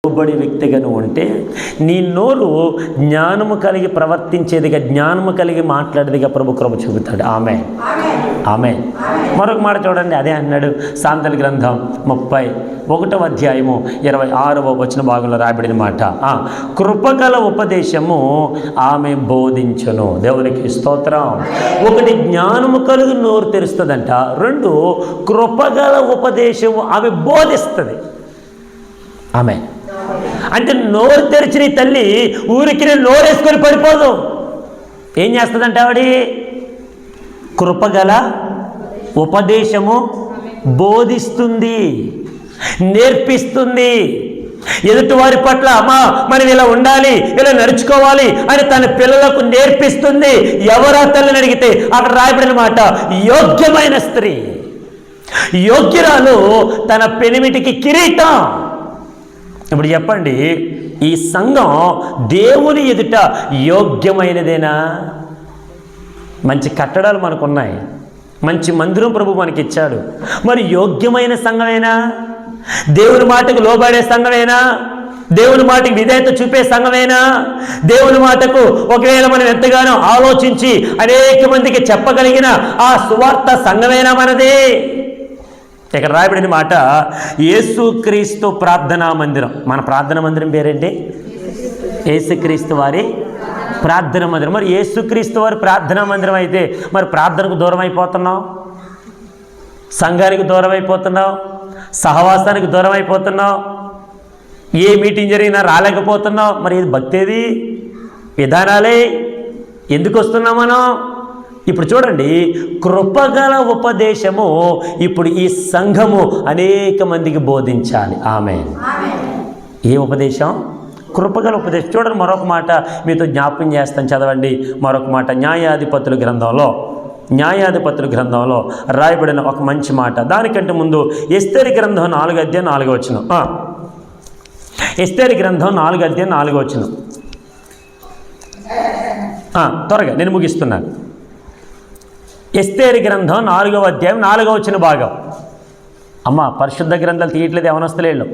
లోబడి వ్యక్తిగా నువ్వు ఉంటే నీ నోరు జ్ఞానము కలిగి ప్రవర్తించేదిగా, జ్ఞానము కలిగి మాట్లాడేదిగా ప్రభు కృప చూపుతాడు. ఆమె ఆమె మరొక మాట చూడండి, అదే అన్నాడు సామెతల గ్రంథం 31వ అధ్యాయము 26వ వచన భాగంలో రాయబడిన మాట, కృపగల ఉపదేశము ఆమె బోధించును. దేవునికి స్తోత్రం. ఒకటి జ్ఞానము కలిగి నోరు తెరుస్తుందంట, రెండు కృపగల ఉపదేశము ఆమె బోధిస్తుంది. ఆమె అంటే నోరు తెరిచిన తల్లి ఊరికి నోరేసుకొని పడిపోదు. ఏం చేస్తుందంటే ఆవిడ కృపగల ఉపదేశము బోధిస్తుంది, నేర్పిస్తుంది. ఎదుటివారి పట్ల అమ్మా మనం ఇలా ఉండాలి, ఇలా నడుచుకోవాలి అని తన పిల్లలకు నేర్పిస్తుంది. ఎవరా తల్లిని అడిగితే అక్కడ రాయబడిన మాట యోగ్యమైన స్త్రీ, యోగ్యురాలు, తన పెనిమిటికి కిరీటం. ఇప్పుడు చెప్పండి, ఈ సంఘం దేవుని ఎదుట యోగ్యమైనదేనా? మంచి కట్టడాలు మనకున్నాయి, మంచి మందిరం ప్రభు మనకి ఇచ్చాడు, మరి యోగ్యమైన సంఘమేనా? దేవుని మాటకు లోబడే సంఘమేనా? దేవుని మాటకు విధేయత చూపే సంఘమేనా? దేవుని మాటకు ఒకవేళ మనం ఎంతగానో ఆలోచించి అనేక మందికి చెప్పగలిగిన ఆ సువార్త సంఘమేనా మనది? ఇక్కడ రాయబడిన మాట యేసుక్రీస్తు ప్రార్థనా మందిరం. మన ప్రార్థనా మందిరం పేరేంటి? యేసుక్రీస్తు వారి ప్రార్థనా మందిరం. మరి యేసుక్రీస్తు వారి ప్రార్థనా మందిరం అయితే మరి ప్రార్థనకు దూరం అయిపోతున్నాం, సంఘానికి దూరం అయిపోతున్నాం, సహవాసానికి దూరం అయిపోతున్నాం, ఏ మీటింగ్ జరిగినా రాలేకపోతున్నాం. మరి ఇది భక్తేది? విధానాలే ఎందుకు వస్తున్నాం మనం? ఇప్పుడు చూడండి, కృపగల ఉపదేశము ఇప్పుడు ఈ సంఘము అనేక మందికి బోధించాలి. ఆమె ఏ ఉపదేశం? కృపగల ఉపదేశం. చూడండి, మరొక మాట మీతో జ్ఞాపకం చేస్తాను, చదవండి మరొక మాట. న్యాయాధిపతుల గ్రంథంలో రాయబడిన ఒక మంచి మాట. దానికంటే ముందు ఎస్తేరు గ్రంథం 4వ అధ్యాయం 4వ వచనం. ఎస్తేరు గ్రంథం 4వ అధ్యాయం 4వ వచనం. త్వరగా నేను ముగిస్తున్నాను. ఎస్తేరు గ్రంథం 4వ అధ్యాయం 4వ వచన భాగం. అమ్మ పరిశుద్ధ గ్రంథాలు తీయట్లేదు, ఎవనొస్తలేళ్ళు.